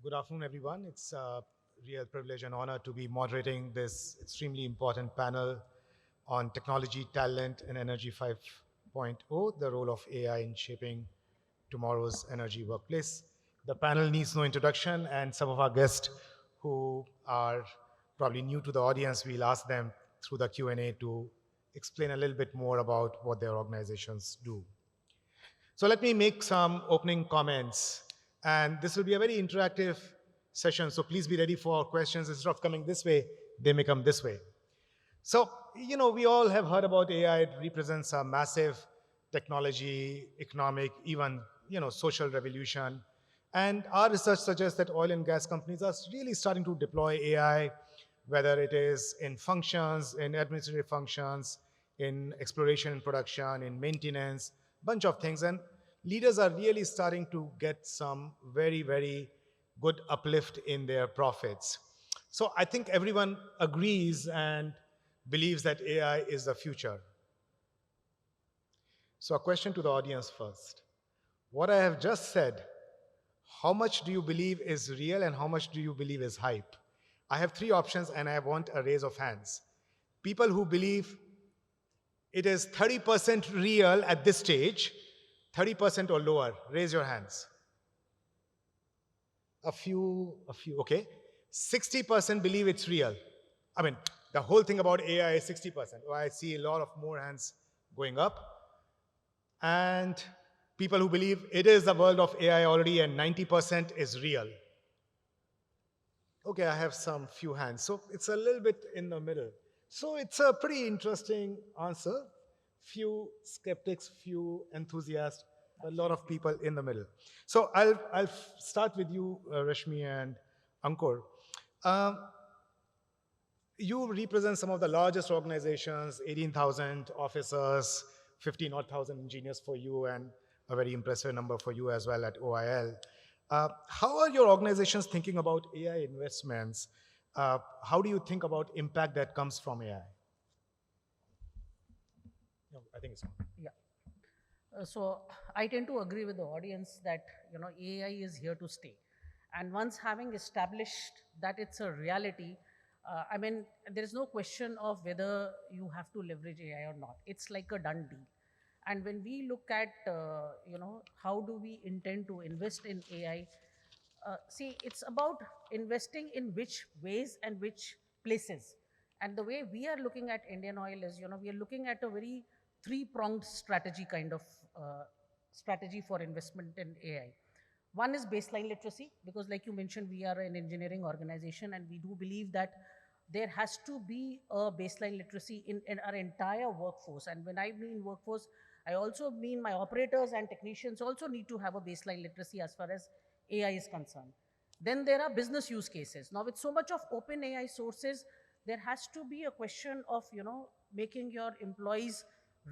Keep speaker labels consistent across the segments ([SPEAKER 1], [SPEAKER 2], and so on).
[SPEAKER 1] Good afternoon, everyone. It's a real privilege and honor to be moderating this extremely important panel on technology, talent, and energy 5.0, the role of AI in shaping tomorrow's energy workplace. The panel needs no introduction, and some of our guests who are probably new to the audience, we'll ask them through the Q&A to explain a little bit more about what their organizations do. So let me make some opening comments. And this will be a very interactive session. So please be ready for questions. Instead of coming this way, they may come this way. So, we all have heard about AI. It represents a massive technology, economic, even, social revolution. And our research suggests that oil and gas companies are really starting to deploy AI, whether it is in functions, in administrative functions, in exploration and production, in maintenance, bunch of things. And leaders are really starting to get some very, very good uplift in their profits. So I think everyone agrees and believes that AI is the future. So a question to the audience first. What I have just said, how much do you believe is real and how much do you believe is hype? I have three options and I want a raise of hands. People who believe it is 30% real at this stage, 30% or lower, raise your hands. A few, okay. 60% believe it's real. I mean, the whole thing about AI is 60%. Oh, I see a lot of more hands going up. And people who believe it is the world of AI already and 90% is real. Okay, I have some few hands. So it's a little bit in the middle. So it's a pretty interesting answer. Few skeptics, few enthusiasts, a lot of people in the middle. So I'll start with you, Rashmi and Ankur. Um, you represent some of the largest organizations, 18,000 officers, 15 odd thousand engineers for you, and a very impressive number for you as well at OIL. How are your organizations thinking about AI investments? How do you think about impact that comes from AI? No, I think it's on.
[SPEAKER 2] Yeah. So I tend to agree with the audience that AI is here to stay, and once having established that it's a reality, I mean there is no question of whether you have to leverage AI or not. It's like a done deal. And when we look at how do we intend to invest in AI, see, it's about investing in which ways and which places. And the way we are looking at Indian Oil is, we are looking at a very three-pronged strategy kind of strategy for investment in AI. One is baseline literacy, because like you mentioned, we are an engineering organization and we do believe that there has to be a baseline literacy in our entire workforce. And when I mean workforce, I also mean my operators and technicians also need to have a baseline literacy as far as AI is concerned. Then there are business use cases. Now, with so much of open AI sources, there has to be a question of, making your employees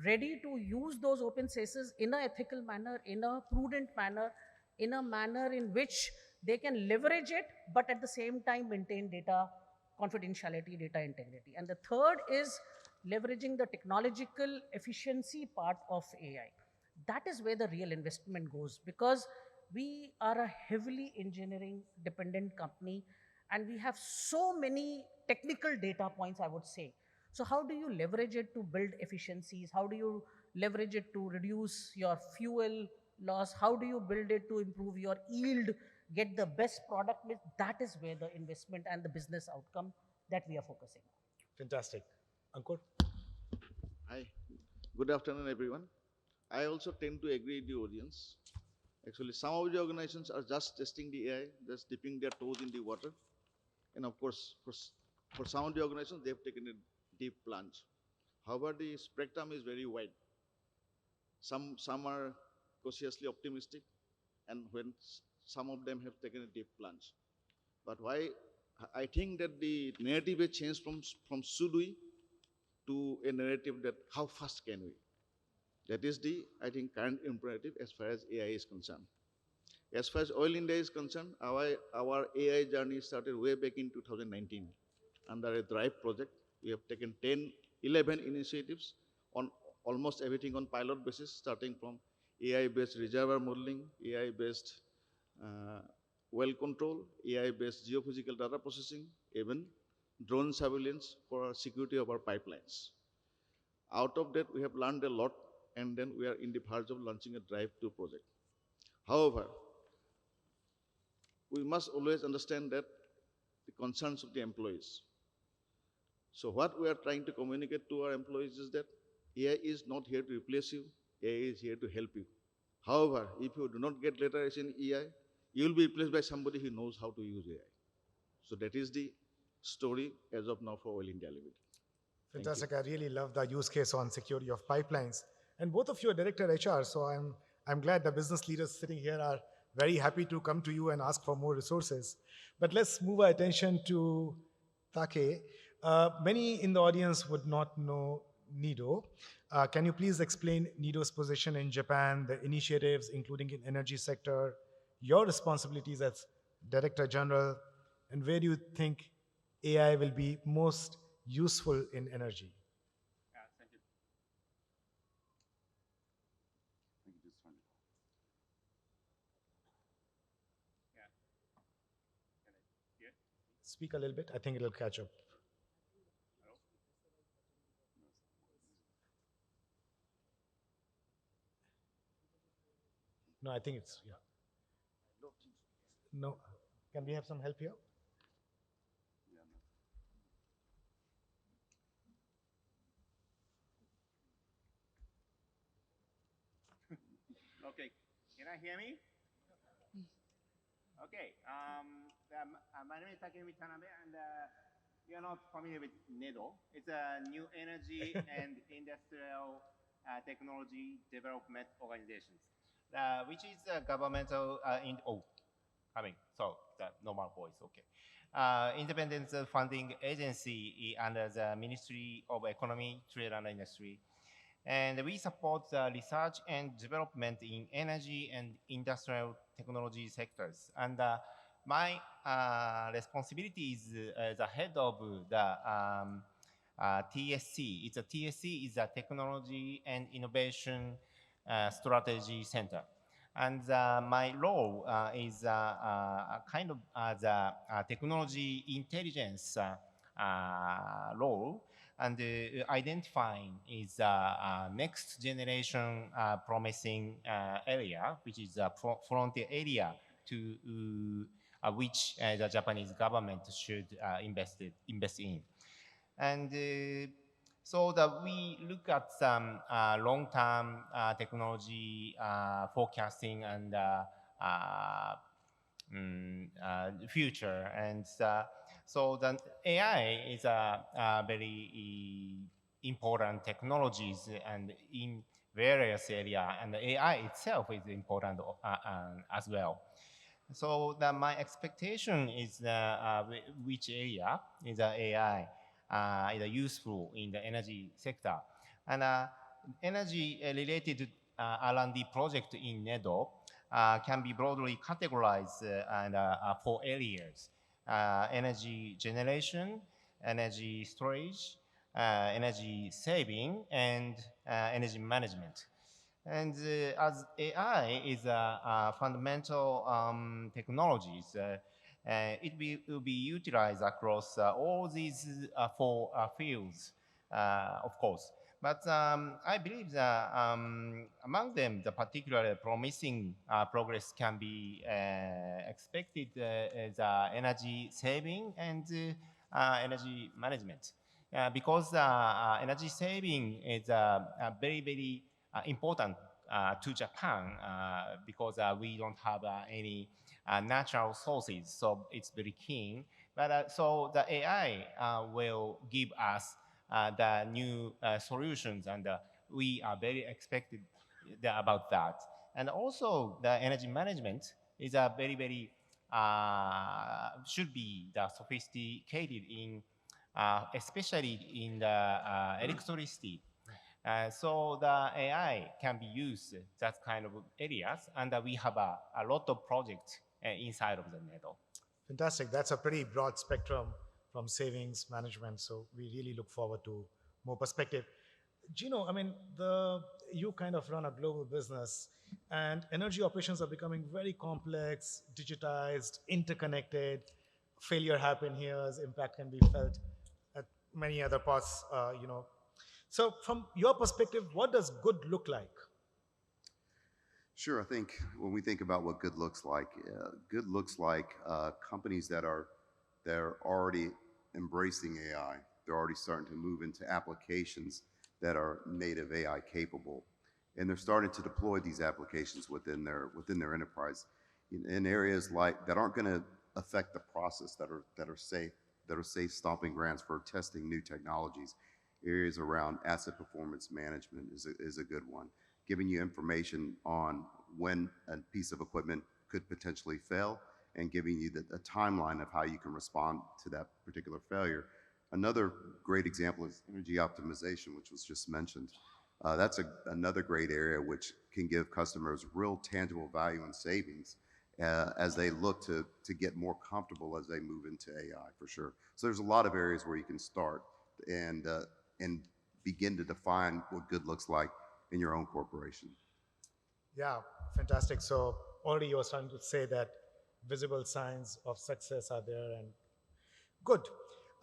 [SPEAKER 2] ready to use those open spaces in an ethical manner, in a prudent manner, in a manner in which they can leverage it, but at the same time maintain data confidentiality, data integrity. And the third is leveraging the technological efficiency part of AI. That is where the real investment goes, because we are a heavily engineering dependent company and we have so many technical data points, I would say. So how do you leverage it to build efficiencies? How do you leverage it to reduce your fuel loss? How do you build it to improve your yield, get the best product mix? That is where the investment and the business outcome that we are focusing on.
[SPEAKER 1] Fantastic. Ankur?
[SPEAKER 3] Hi, good afternoon, everyone. I also tend to agree with the audience. Actually, some of the organizations are just testing the AI, just dipping their toes in the water. And of course, for some of the organizations, they've taken a deep plunge. However, the spectrum is very wide. Some are cautiously optimistic, and when some of them have taken a deep plunge. But why I think that the narrative has changed from should we to a narrative that how fast can we? That is the, I think, current imperative as far as AI is concerned. As far as Oil India is concerned, our AI journey started way back in 2019 under a DRIVE project. We have taken 10, 11 initiatives on almost everything on pilot basis, starting from AI-based reservoir modeling, AI-based well control, AI-based geophysical data processing, even drone surveillance for security of our pipelines. Out of that, we have learned a lot, and then we are in the verge of launching a Drive 2 project. However, we must always understand that the concerns of the employees. So what we are trying to communicate to our employees is that AI is not here to replace you, AI is here to help you. However, if you do not get literacy in AI, you will be replaced by somebody who knows how to use AI. So that is the story as of now for Oil India Limited. Thank you.
[SPEAKER 1] Fantastic. I really love the use case on security of pipelines. And both of you are director HR, so I'm glad the business leaders sitting here are very happy to come to you and ask for more resources. But let's move our attention to Take. Many in the audience would not know NIDO. Can you please explain NIDO's position in Japan, the initiatives, including in energy sector, your responsibilities as Director General, and where do you think AI will be most useful in energy?
[SPEAKER 4] Yeah, thank you. Thank you, this one. Yeah. Can I hear?
[SPEAKER 1] Speak a little bit. I think it'll catch up.
[SPEAKER 4] Hello?
[SPEAKER 1] No, I think it's, yeah. No. Can we have some help here?
[SPEAKER 4] Yeah, no. Okay, can I hear me? Okay, my name is Takefumi Tanabe, and you're not familiar with NEDO. It's a New Energy and Industrial Technology Development Organizations, which is a governmental coming. So the normal voice, okay. Independent funding agency under the Ministry of Economy, Trade and Industry. And we support the research and development in energy and industrial technology sectors. And my responsibility is the head of the TSC. It's a TSC is a Technology and Innovation Strategy Center. And my role is kind of the technology intelligence role, and identifying is next generation promising area, which is a frontier area to which the Japanese government should invest in. And so that we look at some long-term technology forecasting and future. And so the AI is a very important technologies and in various areas, and the AI itself is important as well. So my expectation is which area is AI is useful in the energy sector. And energy related R&D project in NEDO can be broadly categorized and, 4 areas: energy generation, energy storage, energy saving, and energy management. And as AI is a fundamental technologies, it will be utilized across all these 4 fields, of course. But I believe that among them, the particularly promising progress can be expected as energy saving and energy management. Because energy saving is very, very important to Japan because we don't have any natural sources, so it's very keen. But so the AI will give us the new solutions, and we are very expected about that. And also the energy management is a very, very should be the sophisticated in especially in the electricity. So the AI can be used that kind of areas, and we have a lot of projects inside of the NEDO.
[SPEAKER 1] Fantastic. That's a pretty broad spectrum from savings management. So we really look forward to more perspective. Gino, I mean, the you kind of run a global business, and energy operations are becoming very complex, digitized, interconnected. Failure happen here, impact can be felt at many other parts, So, from your perspective, what does good look like?
[SPEAKER 5] Sure. I think when we think about what good looks like companies that are already embracing AI. They're already starting to move into applications that are native AI capable, and they're starting to deploy these applications within their enterprise in areas like that aren't going to affect the process that are safe stomping grounds for testing new technologies. Areas around asset performance management is a good one, giving you information on when a piece of equipment could potentially fail and giving you a timeline of how you can respond to that particular failure. Another great example is energy optimization, which was just mentioned. Another great area which can give customers real tangible value and savings as they look to get more comfortable as they move into AI, for sure. So there's a lot of areas where you can start and begin to define what good looks like in your own corporation.
[SPEAKER 1] Yeah, fantastic. So already you're starting to say that visible signs of success are there, and good.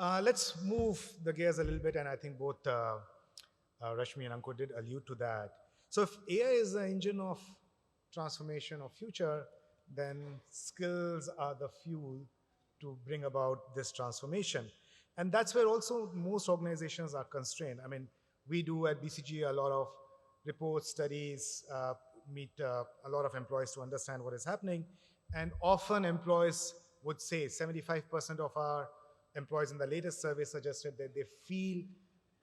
[SPEAKER 1] Let's move the gears a little bit, and I think both Rashmi and Ankur did allude to that. So if AI is the engine of transformation of future, then skills are the fuel to bring about this transformation. And that's where also most organizations are constrained. I mean, we do at BCG a lot of reports, studies, meet a lot of employees to understand what is happening. And often employees would say 75% of our employees in the latest survey suggested that they feel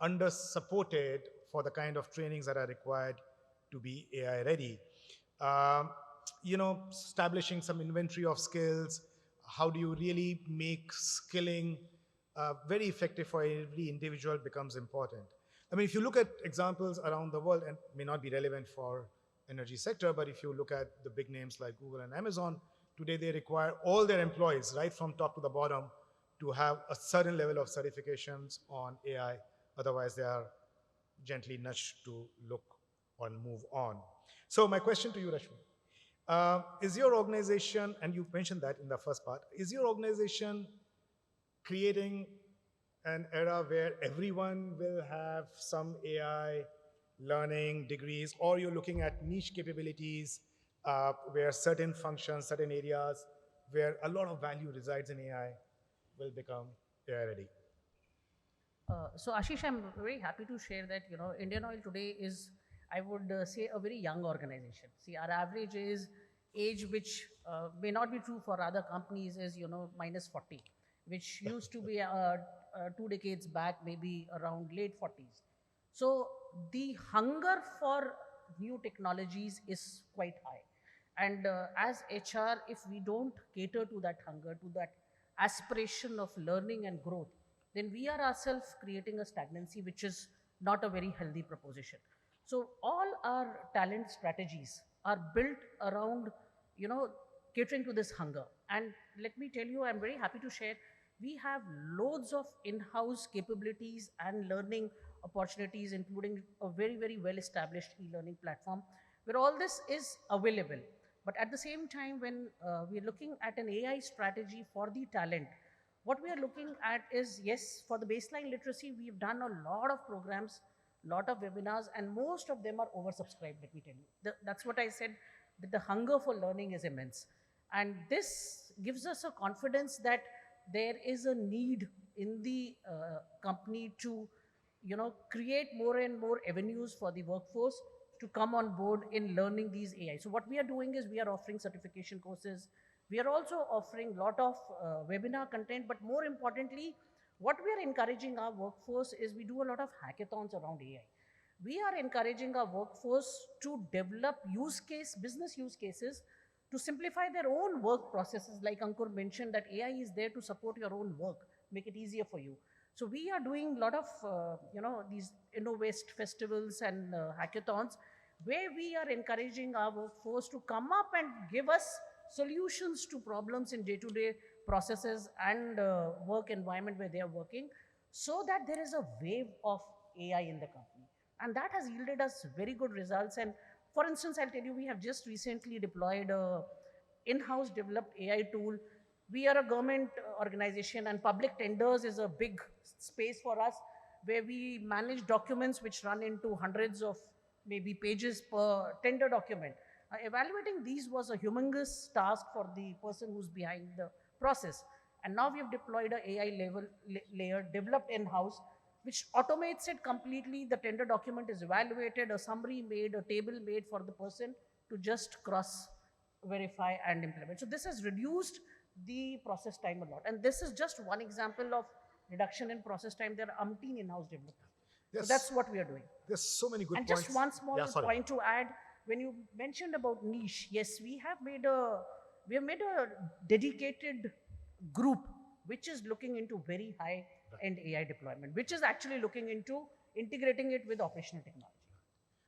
[SPEAKER 1] under supported for the kind of trainings that are required to be AI ready. Establishing some inventory of skills. How do you really make skilling very effective for every individual becomes important. I mean, if you look at examples around the world, and may not be relevant for energy sector, but if you look at the big names like Google and Amazon, today they require all their employees, right from top to the bottom, to have a certain level of certifications on AI. Otherwise, they are gently nudged to look or move on. So my question to you, Rashmi, is your organization, and you mentioned that in the first part, is your organization creating an era where everyone will have some AI learning degrees, or you're looking at niche capabilities where certain functions, certain areas where a lot of value resides in AI will become AI ready?
[SPEAKER 2] So Ashish, I'm very happy to share that Indian Oil today is, I would say, a very young organization. See, our average age, which may not be true for other companies, is minus 40, which used to be 2 decades back, maybe around late 40s. So the hunger for new technologies is quite high. And as HR, if we don't cater to that hunger, to that aspiration of learning and growth, then we are ourselves creating a stagnancy, which is not a very healthy proposition. So all our talent strategies are built around, catering to this hunger. And let me tell you, I'm very happy to share, we have loads of in-house capabilities and learning opportunities, including a very, very well-established e-learning platform where all this is available. But at the same time, when we're looking at an AI strategy for the talent, what we are looking at is, yes, for the baseline literacy, we've done a lot of programs, lot of webinars, and most of them are oversubscribed, let me tell you. That's what I said, that the hunger for learning is immense. And this gives us a confidence that there is a need in the company to create more and more avenues for the workforce to come on board in learning these AI. So what we are doing is we are offering certification courses. We are also offering a lot of webinar content, but more importantly, what we are encouraging our workforce is we do a lot of hackathons around AI. We are encouraging our workforce to develop business use cases to simplify their own work processes. Like Ankur mentioned, that AI is there to support your own work, make it easier for you. So we are doing a lot of, these Innovest festivals and hackathons, where we are encouraging our workforce to come up and give us solutions to problems in day-to-day processes and work environment where they are working, so that there is a wave of AI in the company. And that has yielded us very good results. And for instance, I'll tell you, we have just recently deployed a in-house developed AI tool. We are a government organization, and public tenders is a big space for us, where we manage documents which run into hundreds of maybe pages per tender document. Evaluating these was a humongous task for the person who's behind the process. And now we have deployed a AI layer developed in-house, which automates it completely. The tender document is evaluated, a summary made, a table made for the person to just cross verify and implement. So this has reduced the process time a lot. And this is just one example of reduction in process time. There are umpteen in-house development. So that's
[SPEAKER 1] Yes,
[SPEAKER 2] what we are doing.
[SPEAKER 1] there's so many good
[SPEAKER 2] And
[SPEAKER 1] points.
[SPEAKER 2] just one small
[SPEAKER 1] Yeah, sorry.
[SPEAKER 2] point to add, when you mentioned about niche, yes, we have made a dedicated group which is looking into very high end AI deployment, which is actually looking into integrating it with operational technology.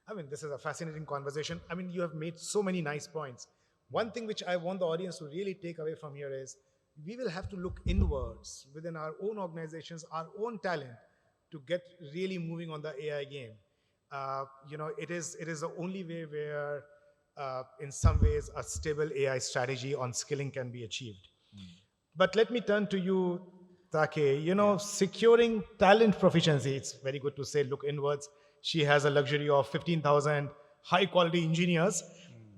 [SPEAKER 1] I mean, this is a fascinating conversation. I mean, you have made so many nice points. One thing which I want the audience to really take away from here is we will have to look inwards within our own organizations, our own talent, to get really moving on the AI game. It is the only way where, in some ways, a stable AI strategy on skilling can be achieved. But let me turn to you, Take. Securing talent proficiency, it's very good to say, look inwards. She has a luxury of 15,000 high quality engineers,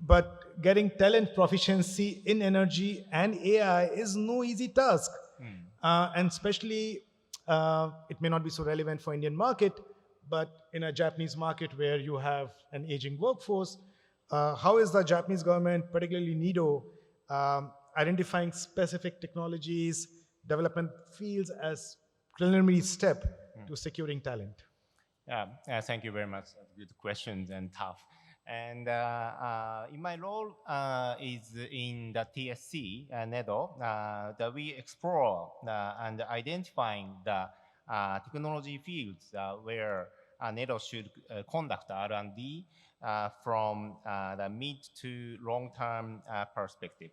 [SPEAKER 1] but getting talent proficiency in energy and AI is no easy task. And especially, it may not be so relevant for Indian market, but in a Japanese market where you have an aging workforce, how is the Japanese government, particularly NIDO, identifying specific technologies, development fields as preliminary step to securing talent?
[SPEAKER 4] Yeah, thank you very much. Good questions and tough. And in my role is in the TSC, NEDO, that we explore and identifying the technology fields where NEDO should conduct R&D from the mid to long-term perspective.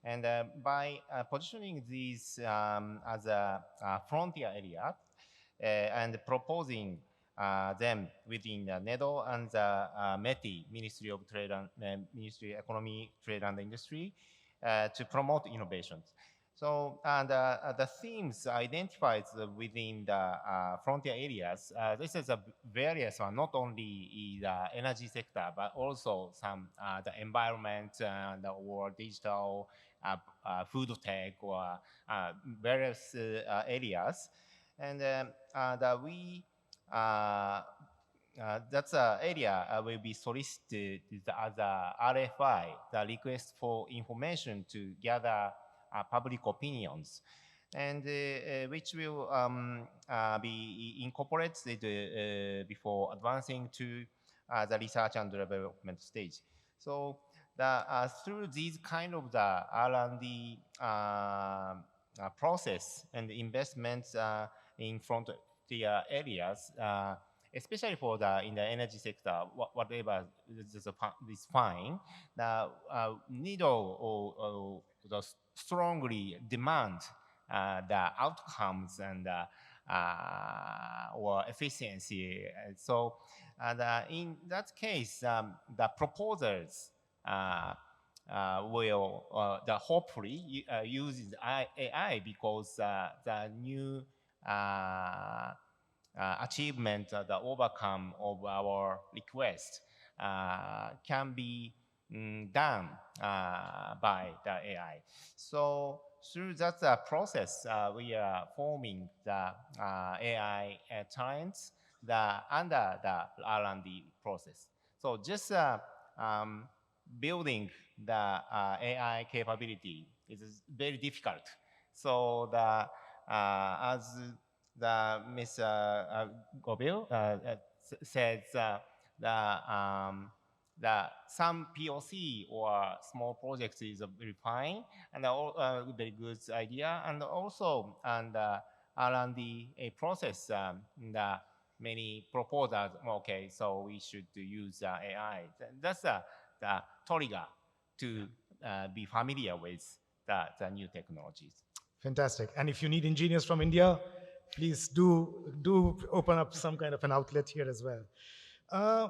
[SPEAKER 4] And by positioning these as a frontier area and proposing them within the NEDO and the METI, Ministry of Trade and Ministry of Economy, Trade and Industry, to promote innovations. So the themes identified within the frontier areas, this is a various one, not only the energy sector, but also some the environment or digital food tech or various areas. And we that's an area will be solicited as a RFI, the request for information to gather public opinions, and which will be incorporated before advancing to the research and development stage. So through these kind of the R&D process and investments in front of the areas, especially for in the energy sector, whatever is fine. The NIDO or the strongly demand the outcomes and or efficiency. So in that case, the proposals will hopefully use AI because the new achievement, the overcome of our request can be done by the AI. So through that process, we are forming the AI talents under the R&D process. So just building the AI capability is very difficult. So as the Ms. Govil says some POC or small projects is very fine and very good idea, and also R&D process the many proposals. Okay, so we should use AI. That's the trigger to be familiar with the new technologies.
[SPEAKER 1] Fantastic. And if you need engineers from India, please do open up some kind of an outlet here as well. Uh,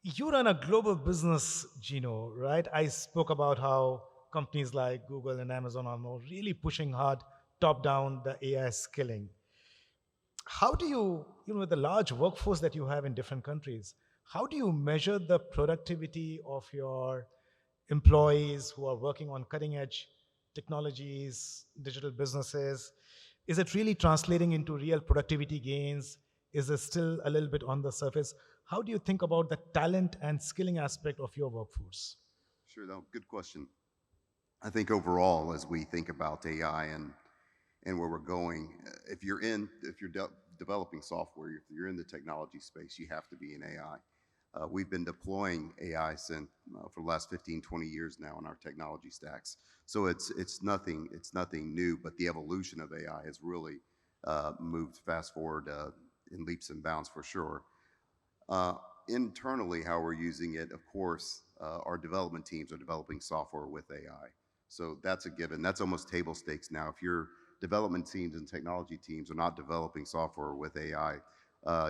[SPEAKER 1] you run a global business, Gino, right? I spoke about how companies like Google and Amazon are now really pushing hard top down the AI skilling. How do you, with the large workforce that you have in different countries, how do you measure the productivity of your employees who are working on cutting edge technologies, digital businesses? Is it really translating into real productivity gains? Is it still a little bit on the surface? How do you think about the talent and skilling aspect of your workforce?
[SPEAKER 5] Sure, though, good question. I think overall, as we think about AI and where we're going, if you're developing software, if you're in the technology space, you have to be in AI. We've been deploying AI since for the last 15, 20 years now in our technology stacks. So it's nothing new, but the evolution of AI has really moved fast forward in leaps and bounds for sure. Uh, Internally, how we're using it, of course, our development teams are developing software with AI. So that's a given. That's almost table stakes now. If your development teams and technology teams are not developing software with AI,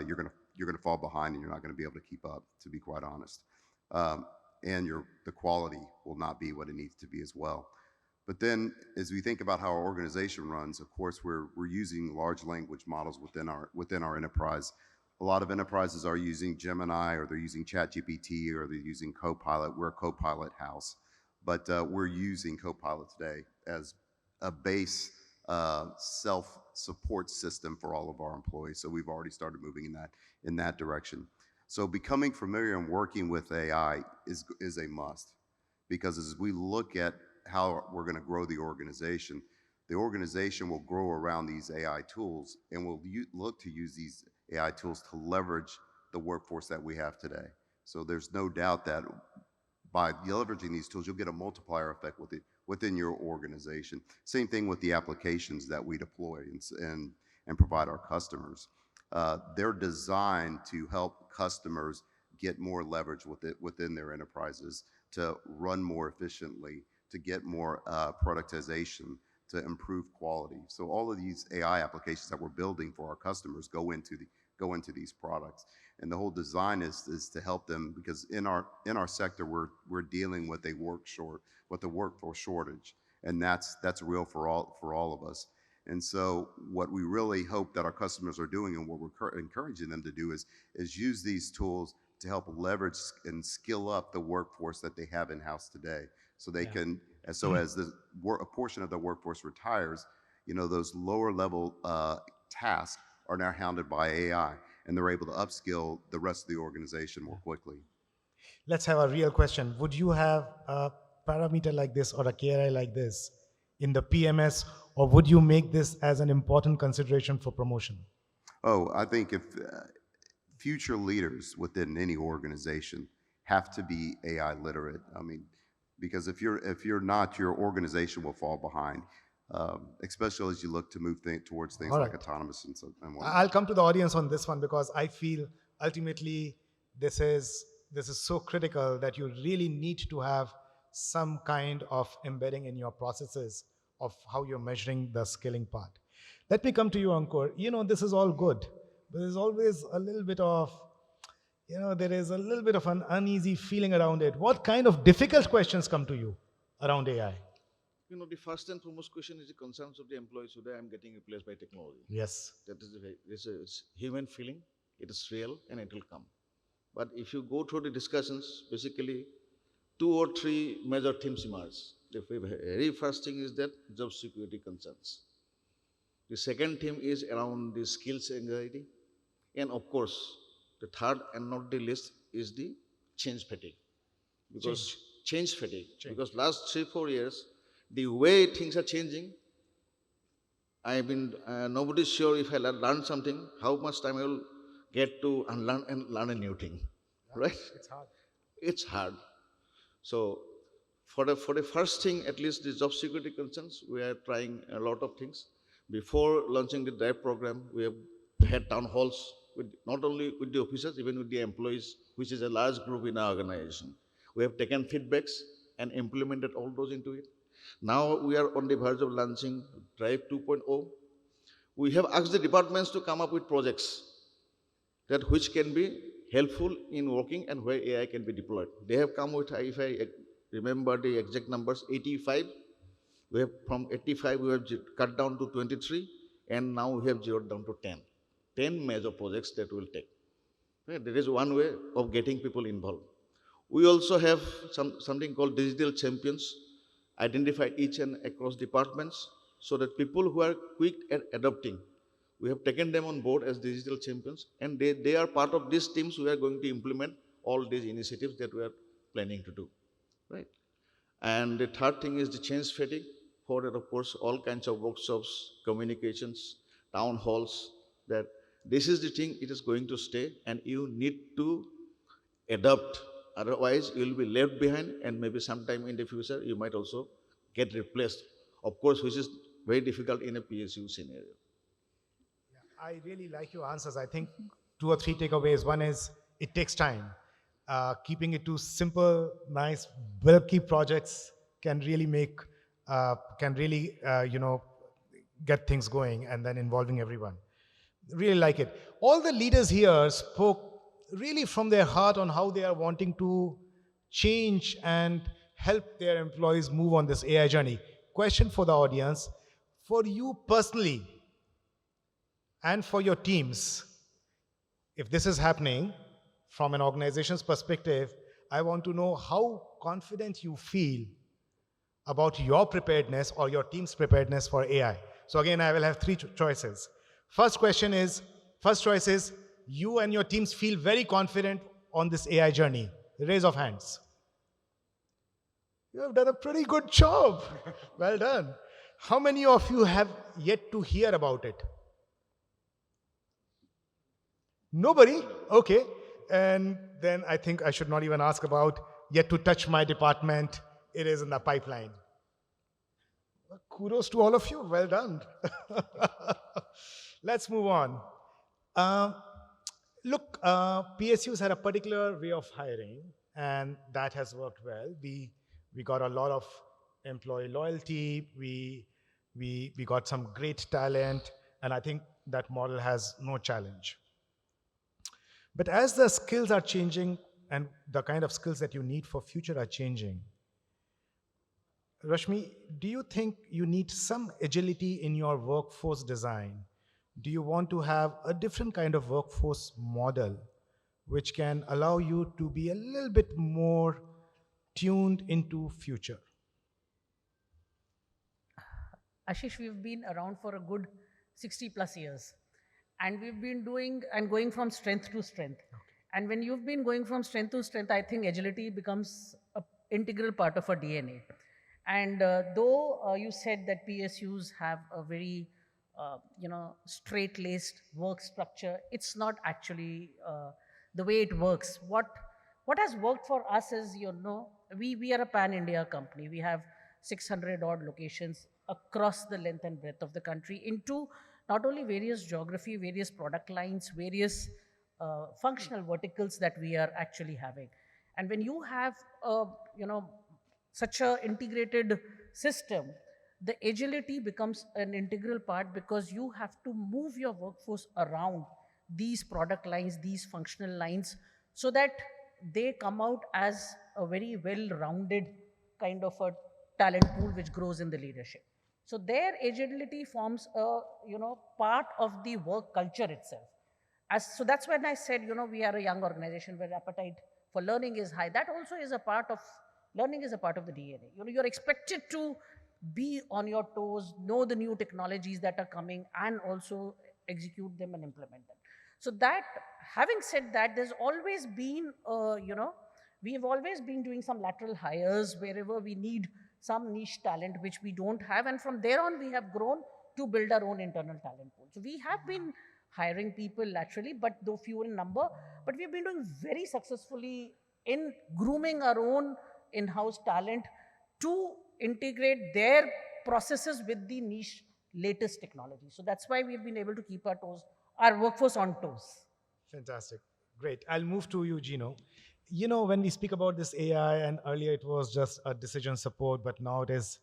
[SPEAKER 5] you're gonna fall behind and you're not going to be able to keep up. To be quite honest, um, and the quality will not be what it needs to be as well. But then, as we think about how our organization runs, of course, we're using large language models within our enterprise. A lot of enterprises are using Gemini, or they're using ChatGPT, or they're using Copilot. We're a Copilot house, but we're using Copilot today as a base self-support system for all of our employees. So we've already started moving in that direction. So becoming familiar and working with AI is a must, because as we look at how we're going to grow the organization will grow around these AI tools, and will look to use these AI tools to leverage the workforce that we have today. So there's no doubt that by leveraging these tools, you'll get a multiplier effect within your organization. Same thing with the applications that we deploy and provide our customers. They're designed to help customers get more leverage within their enterprises, to run more efficiently, to get more productization, to improve quality. So all of these AI applications that we're building for our customers go into these products. And the whole design is to help them, because in our sector we're dealing with a workforce shortage, and that's real for all of us. And so what we really hope that our customers are doing, and what we're encouraging them to do, is use these tools to help leverage and skill up the workforce that they have in house today, so they
[SPEAKER 1] Yeah.
[SPEAKER 5] can as a portion of the workforce retires, those lower level tasks are now handled by AI, and they're able to upskill the rest of the organization more quickly.
[SPEAKER 1] Let's have a real question. Would you have a parameter like this or a KRI like this in the PMS, or would you make this as an important consideration for promotion?
[SPEAKER 5] Oh, I think if future leaders within any organization have to be AI literate. I mean, because if you're not, your organization will fall behind, especially as you look to move towards things
[SPEAKER 1] All
[SPEAKER 5] like
[SPEAKER 1] right.
[SPEAKER 5] autonomous and
[SPEAKER 1] I'll
[SPEAKER 5] whatnot.
[SPEAKER 1] come to the audience on this one because I feel ultimately this is so critical that you really need to have some kind of embedding in your processes of how you're measuring the scaling part. Let me come to you, Ankur. This is all good, but there's always a little bit of there is a little bit of an uneasy feeling around it. What kind of difficult questions come to you around AI?
[SPEAKER 3] The first and foremost question is the concerns of the employees today. I'm getting replaced by technology.
[SPEAKER 1] Yes.
[SPEAKER 3] That is it's human feeling. It is real and it will come. But if you go through the discussions, basically two or three major themes emerge. The very first thing is that job security concerns. The second theme is around the skills anxiety. And of course, the third and not the least is the change fatigue. Because
[SPEAKER 1] Change.
[SPEAKER 3] change fatigue.
[SPEAKER 1] Change.
[SPEAKER 3] Because last 3 4 years, the way things are changing, I've been nobody's sure if I learn something, how much time I will get to unlearn and learn a new thing,
[SPEAKER 1] Yeah,
[SPEAKER 3] right?
[SPEAKER 1] it's hard.
[SPEAKER 3] It's hard. So for the first thing, at least the job security concerns, we are trying a lot of things. Before launching the drive program, we have had town halls with not only with the officers, even with the employees, which is a large group in our organization. We have taken feedbacks and implemented all those into it. Now we are on the verge of launching Drive 2.0. We have asked the departments to come up with projects that which can be helpful in working and where AI can be deployed. They have come with, if I remember the exact numbers, 85. We have from 85, we have cut down to 23, and now we have zeroed down to 10. 10 major projects that will take. Right? There is one way of getting people involved. We also have something called digital champions, identified each and across departments, so that people who are quick at adopting, we have taken them on board as digital champions, and they are part of these teams who are going to implement all these initiatives that we are planning to do. Right? And the third thing is the change fatigue. For that, of course, all kinds of workshops, communications, town halls, that this is the thing, it is going to stay, and you need to adapt. Otherwise, you will be left behind, and maybe sometime in the future, you might also get replaced. Of course, which is very difficult in a PSU scenario.
[SPEAKER 1] I really like your answers. I think two or three takeaways. One is it takes time. Keeping it to simple, nice, bulky projects can really make, get things going and then involving everyone. Really like it. All the leaders here spoke really from their heart on how they are wanting to change and help their employees move on this AI journey. Question for the audience: for you personally and for your teams, if this is happening from an organization's perspective, I want to know how confident you feel about your preparedness or your team's preparedness for AI. So again, I will have three choices. First choice is you and your teams feel very confident on this AI journey. Raise of hands. You have done a pretty good job. Well done. How many of you have yet to hear about it? Nobody? Okay. And then I think I should not even ask about yet to touch my department. It is in the pipeline. Kudos to all of you. Well done. Let's move on. Look, PSUs had a particular way of hiring, and that has worked well. We got a lot of employee loyalty. We got some great talent, and I think that model has no challenge. But as the skills are changing and the kind of skills that you need for future are changing, Rashmi, do you think you need some agility in your workforce design? Do you want to have a different kind of workforce model which can allow you to be a little bit more tuned into future?
[SPEAKER 2] Ashish, we've been around for a good 60 plus years. And we've been doing and going from strength to strength. And when you've been going from strength to strength, I think agility becomes an integral part of our DNA. And though you said that PSUs have a very, straight-laced work structure, it's not actually the way it works. What has worked for us is, we are a pan-India company. We have 600 odd locations across the length and breadth of the country into not only various geography, various product lines, various functional verticals that we are actually having. And when you have, such a integrated system, the agility becomes an integral part because you have to move your workforce around these product lines, these functional lines, so that they come out as a very well-rounded kind of a talent pool which grows in the leadership. So their agility forms a part of the work culture itself. So that's when I said we are a young organization where appetite for learning is high. That also is a part of learning, is a part of the DNA. You're expected to be on your toes, know the new technologies that are coming, and also execute them and implement them. So that, having said that, there's always been we've always been doing some lateral hires wherever we need some niche talent which we don't have, and from there on we have grown to build our own internal talent pool. So we have been hiring people laterally, but though fewer in number, but we've been doing very successfully in grooming our own in-house talent to integrate their processes with the niche latest technology. So that's why we've been able to keep our workforce on toes.
[SPEAKER 1] Fantastic. Great. I'll move to you, Gino. When we speak about this AI, and earlier it was just a decision support, but now it is,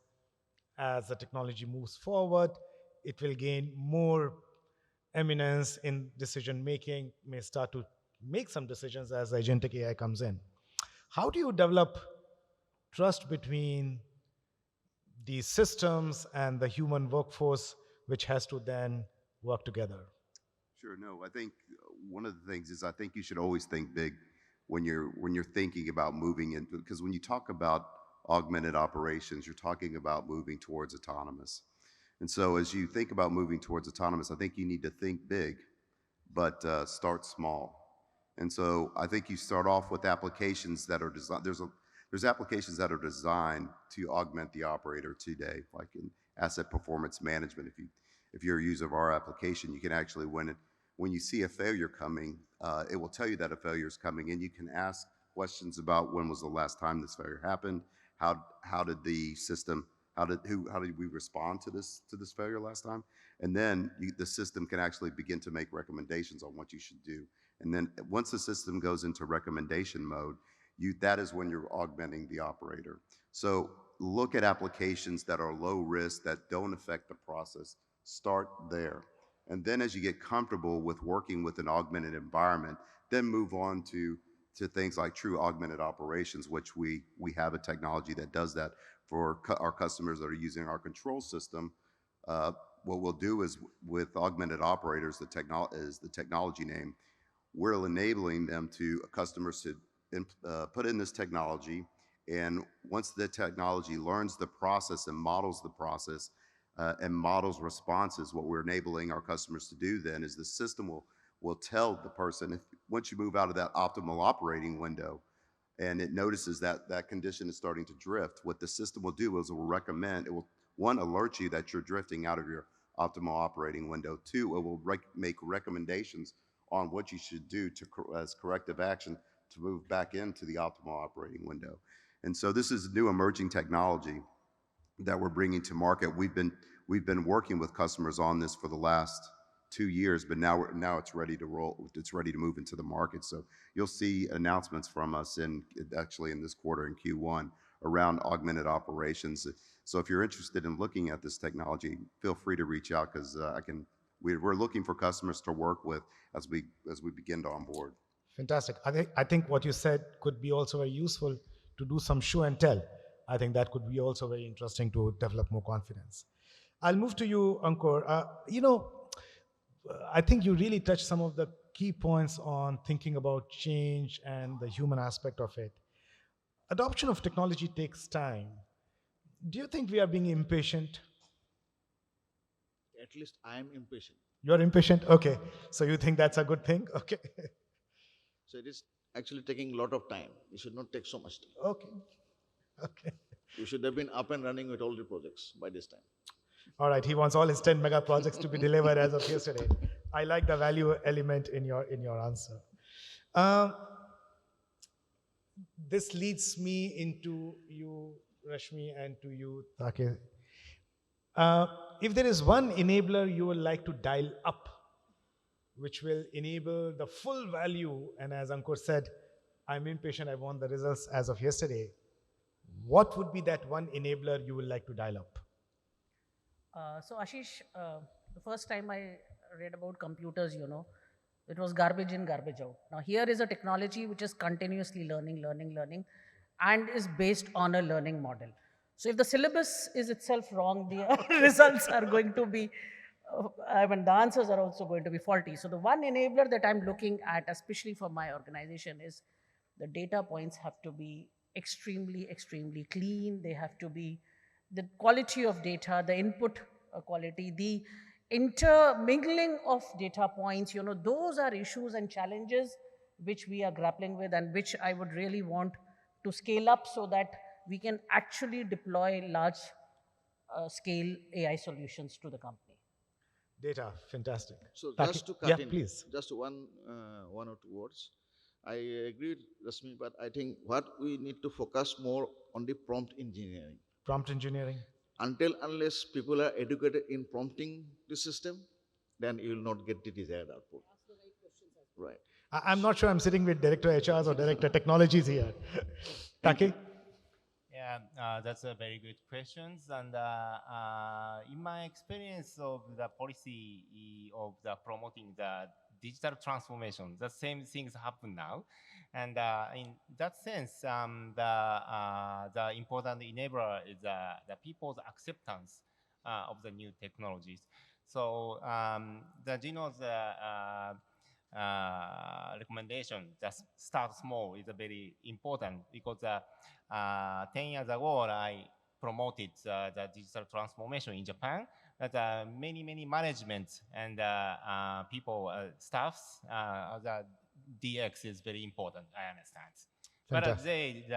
[SPEAKER 1] as the technology moves forward, it will gain more eminence in decision making, may start to make some decisions as agentic AI comes in. How do you develop trust between these systems and the human workforce, which has to then work together?
[SPEAKER 5] Sure. No, I think one of the things is I think you should always think big when you're thinking about moving into, because when you talk about augmented operations, you're talking about moving towards autonomous. And so as you think about moving towards autonomous, I think you need to think big, but start small. And so I think you start off with applications that are designed. There's applications that are designed to augment the operator today, like in asset performance management. If you're a user of our application, you can actually when you see a failure coming, it will tell you that a failure is coming, and you can ask questions about when was the last time this failure happened, how did the system how did we respond to this failure last time, and then the system can actually begin to make recommendations on what you should do. And then once the system goes into recommendation mode, that is when you're augmenting the operator. So look at applications that are low risk, that don't affect the process. Start there. And then as you get comfortable with working with an augmented environment, then move on to things like true augmented operations, which we have a technology that does that for our customers that are using our control system. What we'll do is with augmented operators, the technology name, we're enabling customers to put in this technology, and once the technology learns the process and models the process and models responses, what we're enabling our customers to do then is the system will tell the person, once you move out of that optimal operating window and it notices that that condition is starting to drift, what the system will do is it will, one, alert you that you're drifting out of your optimal operating window. Two, it will make recommendations on what you should do as corrective action to move back into the optimal operating window. And so this is new emerging technology that we're bringing to market. We've been working with customers on this for the last 2 years, but now it's ready to roll. It's ready to move into the market. So you'll see announcements from us actually in this quarter in Q1 around augmented operations. So if you're interested in looking at this technology, feel free to reach out, because we're looking for customers to work with as we begin to onboard.
[SPEAKER 1] Fantastic. I think what you said could be also very useful to do some show and tell. I think that could be also very interesting to develop more confidence. I'll move to you, Ankur. I think you really touched some of the key points on thinking about change and the human aspect of it. Adoption of technology takes time. Do you think we are being impatient?
[SPEAKER 3] At least I am impatient.
[SPEAKER 1] You're impatient? Okay. So you think that's a good thing? Okay.
[SPEAKER 3] So it is actually taking a lot of time. It should not take so much time.
[SPEAKER 1] Okay. Okay.
[SPEAKER 3] You should have been up and running with all the projects by this time.
[SPEAKER 1] All right. He wants all his 10 mega projects to be delivered as of yesterday. I like the value element in your answer. This leads me into you, Rashmi, and to you, Take. If there is one enabler you would like to dial up, which will enable the full value, and as Ankur said, I'm impatient, I want the results as of yesterday, what would be that one enabler you would like to dial up?
[SPEAKER 2] So Ashish, the first time I read about computers, it was garbage in, garbage out. Now here is a technology which is continuously learning, and is based on a learning model. So if the syllabus is itself wrong, the results are going to be, the answers are also going to be faulty. So the one enabler that I'm looking at, especially for my organization, is the data points have to be extremely clean. They have to be the quality of data, the input quality, the intermingling of data points, those are issues and challenges which we are grappling with, and which I would really want to scale up so that we can actually deploy large scale AI solutions to the company.
[SPEAKER 1] Data, fantastic.
[SPEAKER 3] So
[SPEAKER 1] Take.
[SPEAKER 3] just to cut
[SPEAKER 1] Yeah,
[SPEAKER 3] in,
[SPEAKER 1] please.
[SPEAKER 3] just one or two words. I agree with Rashmi, but I think what we need to focus more on the prompt engineering.
[SPEAKER 1] Prompt engineering.
[SPEAKER 3] Unless people are educated in prompting the system, then you will not get the desired output. Right.
[SPEAKER 1] I'm not sure I'm sitting with Director HRs or Director Technologies here. Take?
[SPEAKER 4] Yeah, that's a very good question. And in my experience of the policy of the promoting the digital transformation. The same things happen now, and in that sense, the important enabler is the people's acceptance of the new technologies. So the Gino's recommendation, just start small, is very important because 10 years ago I promoted the digital transformation in Japan. That many management and people, staffs, the DX is very important, I understand. But
[SPEAKER 1] Fantastic.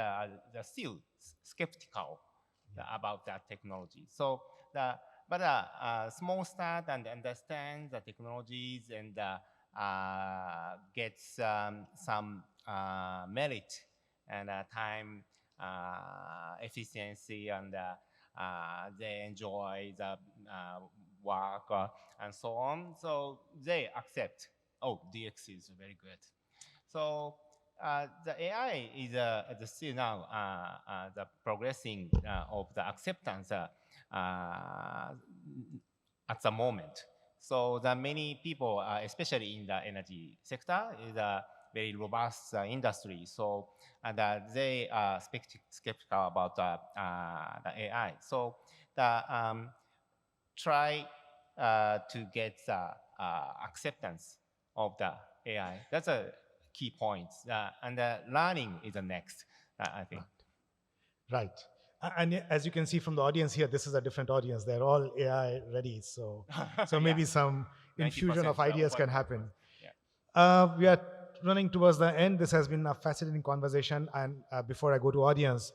[SPEAKER 4] they're still skeptical about that technology. So but small start and understand the technologies and gets some merit and time efficiency, and they enjoy the work and so on. So they accept, oh, DX is very good. So the AI is still now the progressing of the acceptance at the moment. So the many people, especially in the energy sector, is a very robust industry. So and they are skeptical about the AI. So the try to get the acceptance of the AI. That's a key point. And learning is the next, I think.
[SPEAKER 1] Right. And as you can see from the audience here, this is a different audience. They're all AI ready. So, so maybe
[SPEAKER 4] Yeah.
[SPEAKER 1] some infusion of
[SPEAKER 4] 90%
[SPEAKER 1] ideas can
[SPEAKER 4] open.
[SPEAKER 1] happen.
[SPEAKER 4] Yeah.
[SPEAKER 1] We are running towards the end. This has been a fascinating conversation. And before I go to audience,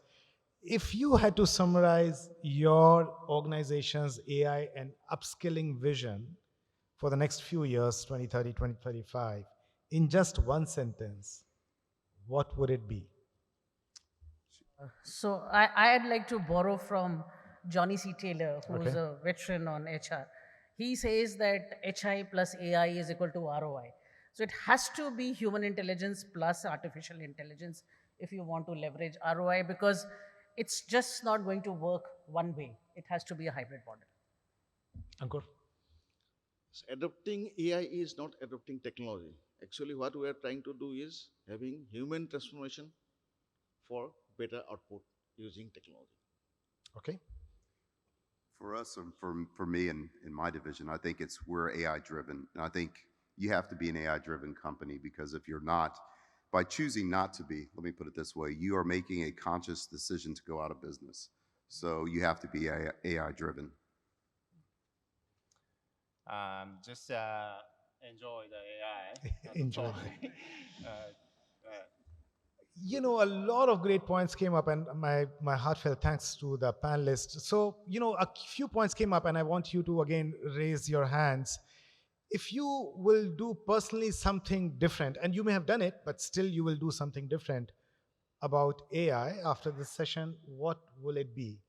[SPEAKER 1] if you had to summarize your organization's AI and upskilling vision for the next few years, 2030, 2035, in just one sentence, what would it be?
[SPEAKER 2] So I'd like to borrow from Johnny C. Taylor, who's
[SPEAKER 1] Okay.
[SPEAKER 2] a veteran on HR. He says that HI plus AI is equal to ROI. So it has to be human intelligence plus artificial intelligence if you want to leverage ROI, because it's just not going to work one way. It has to be a hybrid model.
[SPEAKER 1] Ankur?
[SPEAKER 3] So adopting AI is not adopting technology. Actually, what we are trying to do is having human transformation for better output using technology.
[SPEAKER 1] Okay.
[SPEAKER 5] For us, and for me in my division, I think it's we're AI driven. And I think you have to be an AI driven company, because if you're not, by choosing not to be, let me put it this way, you are making a conscious decision to go out of business. So you have to be AI driven.
[SPEAKER 4] Just enjoy the AI.
[SPEAKER 1] Enjoy.
[SPEAKER 4] uh,
[SPEAKER 1] You know, a lot of great points came up, and my heartfelt thanks to the panelists. So, you know, a few points came up, and I want you to again raise your hands. If you will do personally something different, and you may have done it, but still you will do something different about AI after this session, what will it be?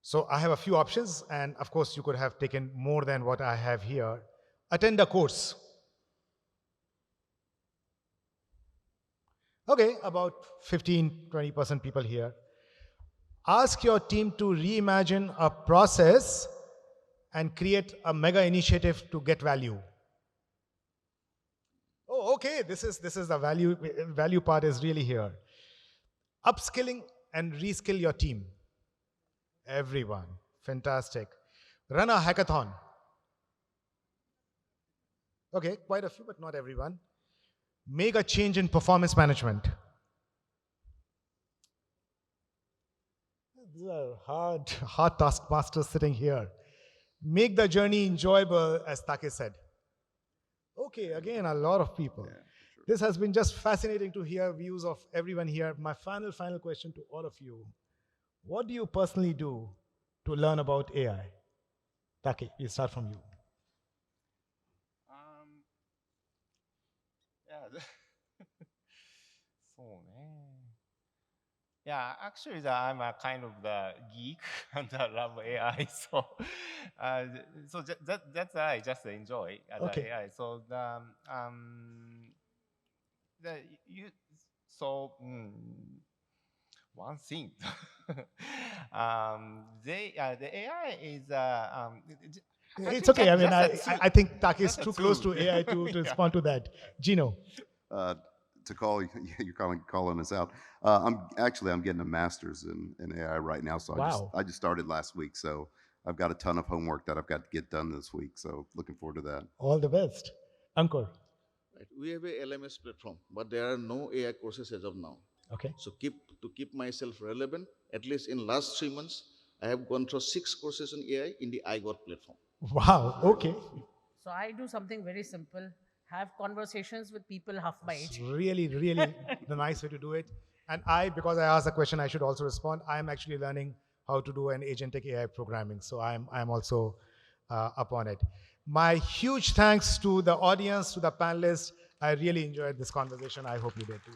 [SPEAKER 1] So I have a few options, and of course, you could have taken more than what I have here. Attend a course. Okay, about 15-20% people here. Ask your team to reimagine a process and create a mega initiative to get value. Oh, okay, this is the value part is really here. Upskilling and reskill your team. Everyone. Fantastic. Run a hackathon. Okay, quite a few, but not everyone. Make a change in performance management. These are hard taskmasters sitting here. Make the journey enjoyable, as Take said. Okay, again, a lot of people.
[SPEAKER 5] Yeah, sure.
[SPEAKER 1] This has been just fascinating to hear views of everyone here. My final question to all of you. What do you personally do to learn about AI? Take, we'll start from you.
[SPEAKER 4] Yeah. So, yeah, actually, I'm a kind of the geek and I love AI. So, so that's I just enjoy
[SPEAKER 1] Okay.
[SPEAKER 4] the AI. So the you so one thing, the AI is
[SPEAKER 1] It's okay. I mean,
[SPEAKER 4] Yes,
[SPEAKER 1] I think Taki is
[SPEAKER 4] that's
[SPEAKER 1] too close to
[SPEAKER 4] true.
[SPEAKER 1] AI to respond to that. Gino.
[SPEAKER 5] Uh, to call you're calling us out. I'm getting a master's in AI right now, so
[SPEAKER 1] Wow.
[SPEAKER 5] I just started last week, so I've got a ton of homework that I've got to get done this week. So looking forward to that.
[SPEAKER 1] All the best. Ankur.
[SPEAKER 3] Right. We have a LMS platform, but there are no AI courses as of now.
[SPEAKER 1] Okay.
[SPEAKER 3] So keep myself relevant, at least in last 3 months, I have gone through 6 courses on AI in the iGot platform.
[SPEAKER 1] Wow. Okay.
[SPEAKER 2] So I do something very simple, have conversations with people half my
[SPEAKER 1] It's
[SPEAKER 2] age.
[SPEAKER 1] really, really the nice way to do it. And because I asked a question, I should also respond. I'm actually learning how to do an agentic AI programming. So I'm also up on it. My huge thanks to the audience, to the panelists. I really enjoyed this conversation. I hope you did too.